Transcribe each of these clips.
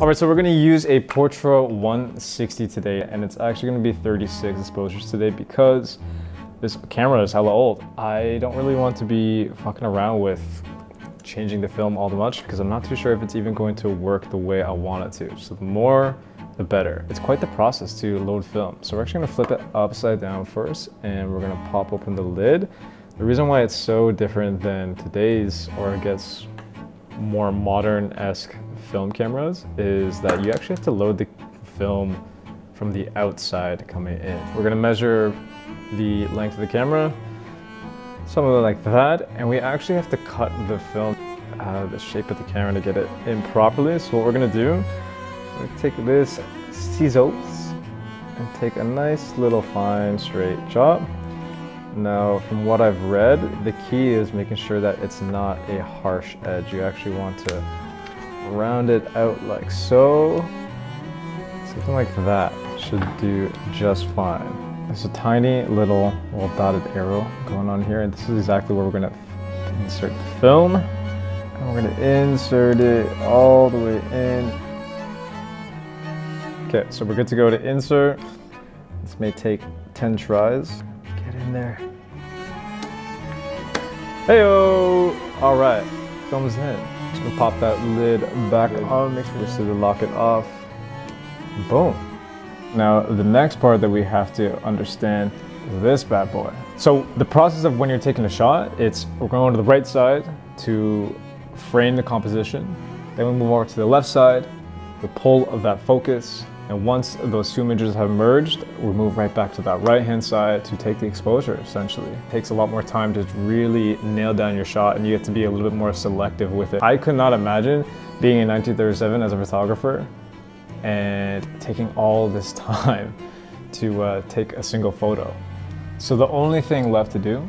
All right, so we're gonna use a Portra 160 today, and it's actually gonna be 36 exposures today because this camera is hella old. I don't really want to be fucking around with changing the film all that much because I'm not too sure if it's even going to work the way I want it to. So the more, the better. It's quite the process to load film. So we're actually gonna flip it upside down first, and we're gonna pop open the lid. The reason why it's so different than today's, or I guess more modern-esque film cameras, is that you actually have to load the film from the outside coming in. We're gonna measure the length of the camera, something like that, and we actually have to cut the film out of the shape of the camera to get it in properly. So what we're gonna do, we're gonna take this scissors and take a nice little fine straight chop. Now, from what I've read, the key is making sure that it's not a harsh edge. You actually want to round it out like so. Something like that should do just fine. There's a tiny little dotted arrow going on here, and this is exactly where we're gonna insert the film. And we're gonna insert it all the way in. Okay, so we're good to go to insert. This may take 10 tries. Get in there. Heyo! All right, film's in. Just gonna pop that lid back on, make sure just to lock it off. Boom. Now, the next part that we have to understand is this bad boy. So the process of when you're taking a shot, we're going to the right side to frame the composition. Then we move over to the left side, the pull of that focus. And once those two images have merged, we move right back to that right-hand side to take the exposure, essentially. It takes a lot more time to really nail down your shot, and you have to be a little bit more selective with it. I could not imagine being in 1937 as a photographer and taking all this time to take a single photo. So the only thing left to do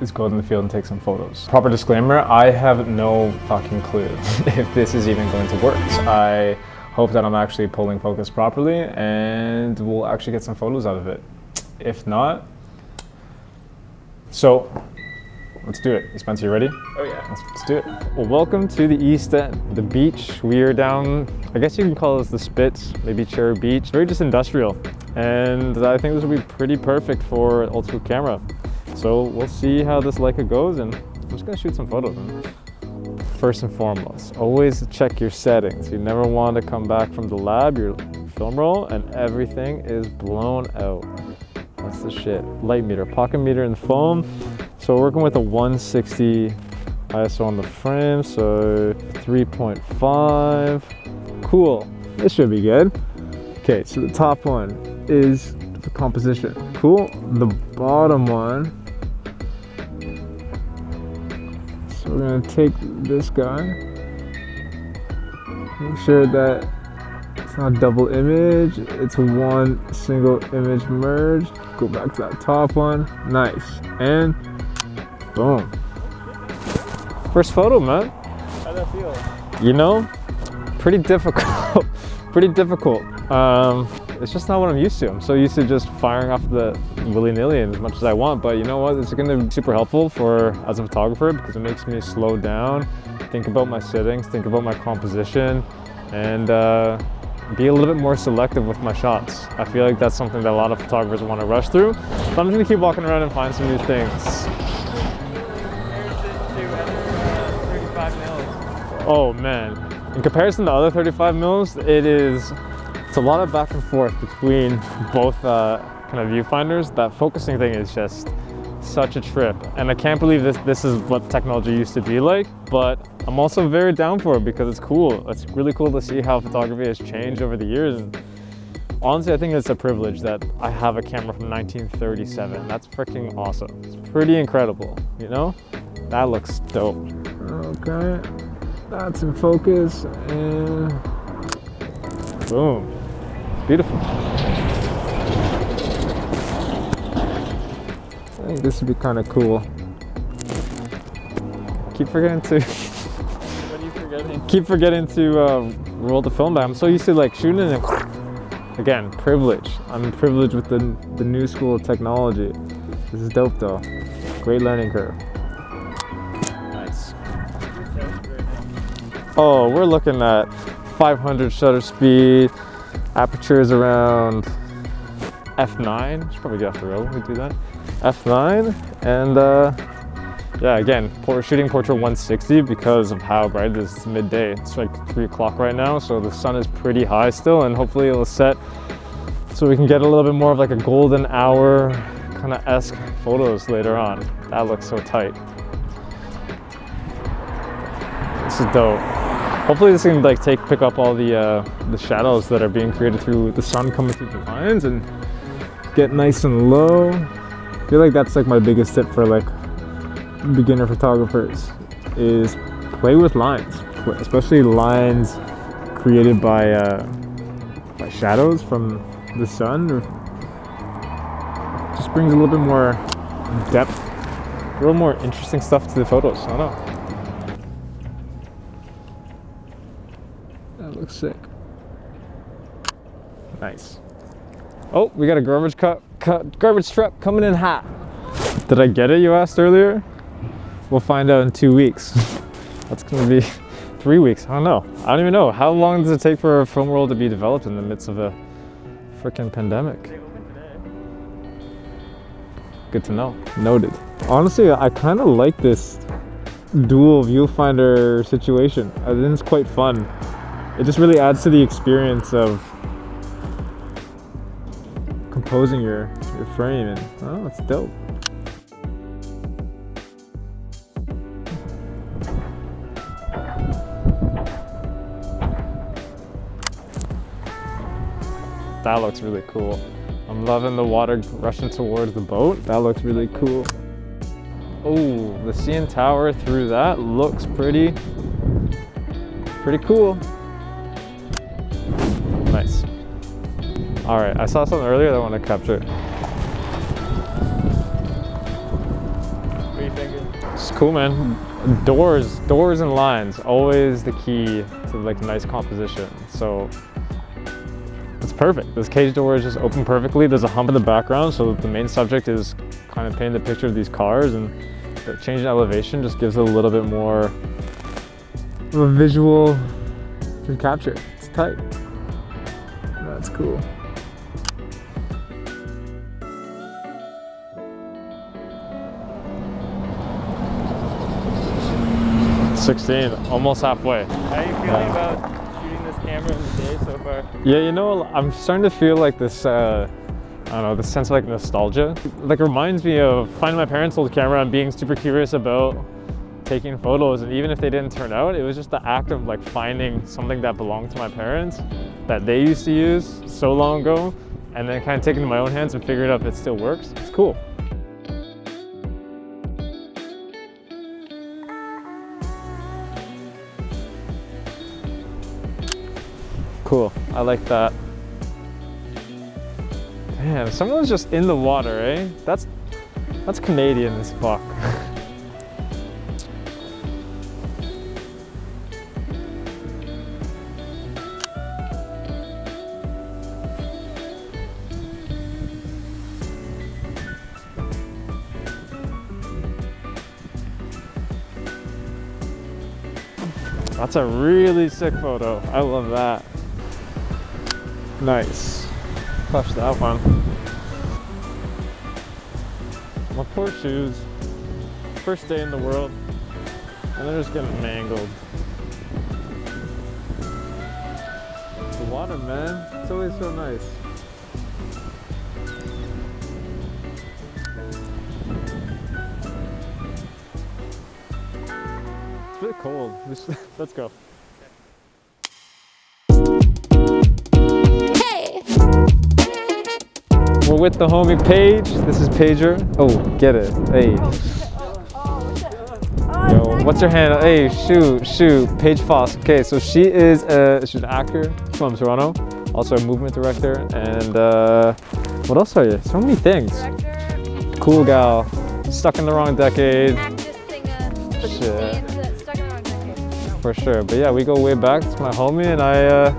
is go in the field and take some photos. Proper disclaimer, I have no fucking clue if this is even going to work. I hope that I'm actually pulling focus properly and we'll actually get some photos out of it. If not, so let's do it. Spencer, you ready? Oh yeah. Let's do it. Well, welcome to the East End, the beach. We are down, I guess you can call this the Spitz, maybe Cherry Beach. Very just industrial. And I think this will be pretty perfect for an old school camera. So we'll see how this Leica goes, and I'm just gonna shoot some photos. First and foremost, always check your settings. You never want to come back from the lab, your film roll, and everything is blown out. That's the shit. Light meter, pocket meter, and foam. So we're working with a 160 ISO on the frame, so 3.5. Cool, this should be good. Okay, so the top one is the composition. Cool, the bottom one. So we're gonna take this guy, make sure that it's not double image, it's one single image merge. Go back to that top one, nice, and boom. First photo, man. How'd that feel? You know, pretty difficult, pretty difficult. It's just not what I'm used to. I'm so used to just firing off the willy-nilly as much as I want, but you know what? It's gonna be super helpful as a photographer because it makes me slow down, think about my settings, think about my composition, and be a little bit more selective with my shots. I feel like that's something that a lot of photographers want to rush through, so I'm just gonna keep walking around and find some new things. Oh man, in comparison to other 35 mils, it's a lot of back and forth between both kind of viewfinders. That focusing thing is just such a trip, and I can't believe this is what technology used to be like, but I'm also very down for it because it's cool. It's really cool to see how photography has changed over the years, and honestly I think it's a privilege that I have a camera from 1937. That's freaking awesome. It's pretty incredible, you know? That looks dope. Okay, that's in focus, and boom. Beautiful. I think this would be kind of cool. Keep forgetting to. What are you forgetting? Keep forgetting to roll the film back. I'm so used to like shooting and again, privilege. I'm privileged with the new school of technology. This is dope though. Great learning curve. Nice. Oh, we're looking at 500 shutter speed. Aperture is around f9. Should probably get off the road when we do that. f9, and yeah, again, shooting portrait 160 because of how bright it is. It's midday. It's like 3 o'clock right now, so the sun is pretty high still, and hopefully it'll set so we can get a little bit more of like a golden hour kind of esque photos later on. That looks so tight. This is dope. Hopefully this can like pick up all the shadows that are being created through the sun coming through the lines and get nice and low. I feel like that's like my biggest tip for like beginner photographers is play with lines, especially lines created by shadows from the sun. Just brings a little bit more depth, a little more interesting stuff to the photos. I don't know. That looks sick. Nice. Oh, we got a garbage truck coming in hot. Did I get it, you asked earlier? We'll find out in 2 weeks. That's gonna be 3 weeks. I don't know. I don't even know. How long does it take for a film roll to be developed in the midst of a freaking pandemic? Good to know. Noted. Honestly, I kind of like this dual viewfinder situation. I think it's quite fun. It just really adds to the experience of composing your frame, and oh, it's dope. That looks really cool. I'm loving the water rushing towards the boat. That looks really cool. Oh, the CN Tower through that looks pretty cool. Nice. All right, I saw something earlier that I want to capture. What are you thinking? It's cool, man. Doors and lines, always the key to like nice composition. So it's perfect. This cage door is just open perfectly. There's a hump in the background, so the main subject is kind of painting the picture of these cars, and the change in elevation just gives it a little bit more of a visual to capture. It's tight. That's cool. $16, almost halfway. How are you feeling about shooting this camera in the day so far? Yeah, you know, I'm starting to feel like this, I don't know, this sense of like nostalgia. Like, it reminds me of finding my parents' old camera and being super curious about taking photos, and even if they didn't turn out, it was just the act of like finding something that belonged to my parents that they used to use so long ago, and then kind of taking it in my own hands and figuring out if it still works. It's cool. Cool, I like that. Damn, someone's just in the water, eh? That's Canadian as fuck. That's a really sick photo. I love that. Nice. Clutch that one. My poor shoes. First day in the world, and they're just getting mangled. The water, man. It's always so nice. It's really cold. Let's go. We're with the homie Paige. This is Pager. Oh, get it. Hey. Yo, what's your handle? Hey, shoot. Paige Foss. Okay, so she's an actor from Toronto, also a movement director, and what else are you? So many things. Director. Cool gal. Stuck in the wrong decade. Actress, singer. Shit. Stuck in the wrong decade. For sure. But yeah, we go way back. It's my homie, and I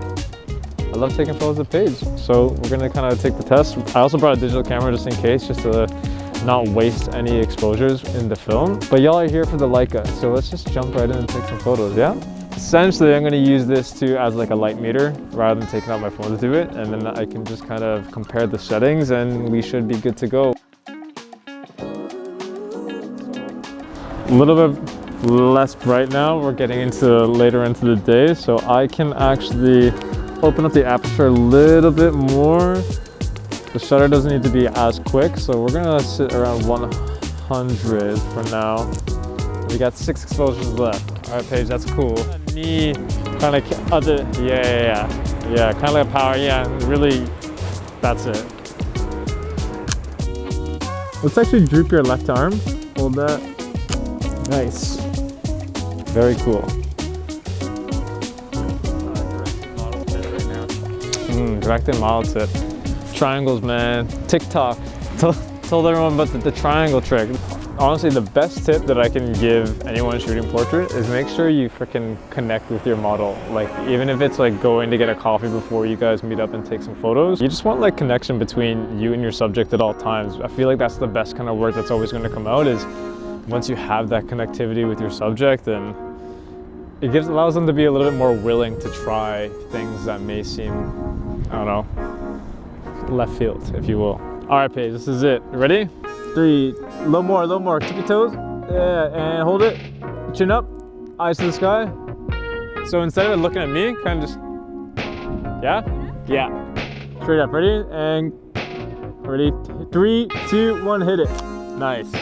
love taking photos of Paige. So we're gonna kind of take the test. I also brought a digital camera just in case, just to not waste any exposures in the film. But y'all are here for the Leica, so let's just jump right in and take some photos, yeah? essentially I'm gonna use this as like a light meter rather than taking out my phone to do it. And then I can just kind of compare the settings and we should be good to go. A little bit less bright now. We're getting into later into the day. So I can actually open up the aperture a little bit more. The shutter doesn't need to be as quick. So we're gonna sit around 100 for now. We got 6 exposures left. All right, Paige, that's cool. Me kind of other, yeah, kind of like power, yeah, really, that's it. Let's actually droop your left arm. Hold that. Nice. Very cool. Directed model tip. Triangles, man. TikTok. Told everyone about the triangle trick. Honestly, the best tip that I can give anyone shooting portrait is make sure you freaking connect with your model. Like, even if it's like going to get a coffee before you guys meet up and take some photos, you just want like connection between you and your subject at all times. I feel like that's the best kind of work that's always going to come out, is once you have that connectivity with your subject, and it allows them to be a little bit more willing to try things that may seem, I don't know, left field, if you will. All right, Paige, this is it. You ready? 3, a little more. Tip your toes. Yeah, and hold it. Chin up, eyes to the sky. So instead of looking at me, kind of just, yeah. Straight up, ready? And ready? 3, 2, 1, hit it. Nice.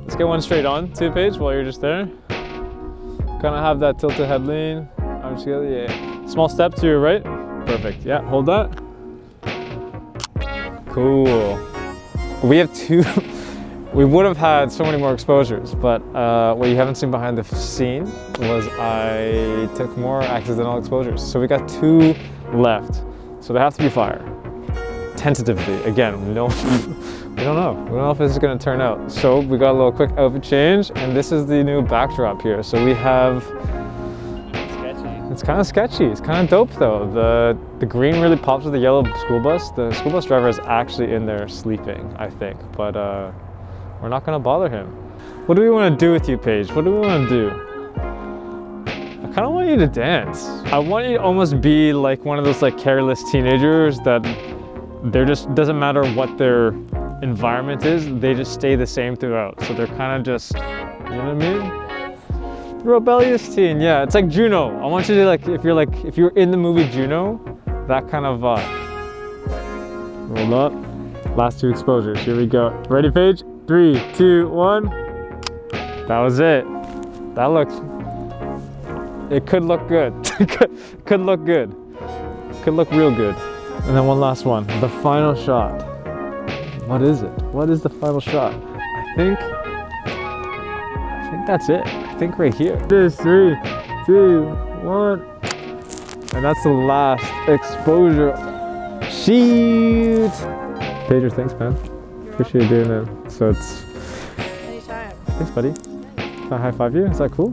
Let's get one straight on too, Paige, while you're just there. Kind of have that tilted head lean. Arms together, yeah. Small step to your right. Perfect, yeah, hold that. Cool. We have 2, we would have had so many more exposures, but what you haven't seen behind the scene was I took more accidental exposures. So we got 2 left. So they have to be fire. Tentatively, again, we don't know. We don't know if this is gonna turn out. So we got a little quick outfit change, and this is the new backdrop here. So we have, it's kind of sketchy. It's kind of dope though. The green really pops with the yellow school bus. The school bus driver is actually in there sleeping, I think, but we're not gonna bother him. What do we want to do with you, Paige? What do we want to do? I kind of want you to dance. I want you to almost be like one of those like careless teenagers that they're just, doesn't matter what their environment is, they just stay the same throughout. So they're kind of just, you know what I mean? Rebellious teen, yeah, it's like Juno. I want you to if you're in the movie Juno, that kind of vibe. Roll up. Last 2 exposures. Here we go. Ready, Paige? 3, 2, 1. That was it. That looks. It could look good. could look good. Could look real good. And then one last one. The final shot. What is it? What is the final shot? I think that's it. I think right here. This 3, 2, 1. And that's the last exposure. Shoot! Paige, thanks, man. Appreciate you doing it. So it's. Anytime. Thanks, buddy. Can I high five you? Is that cool?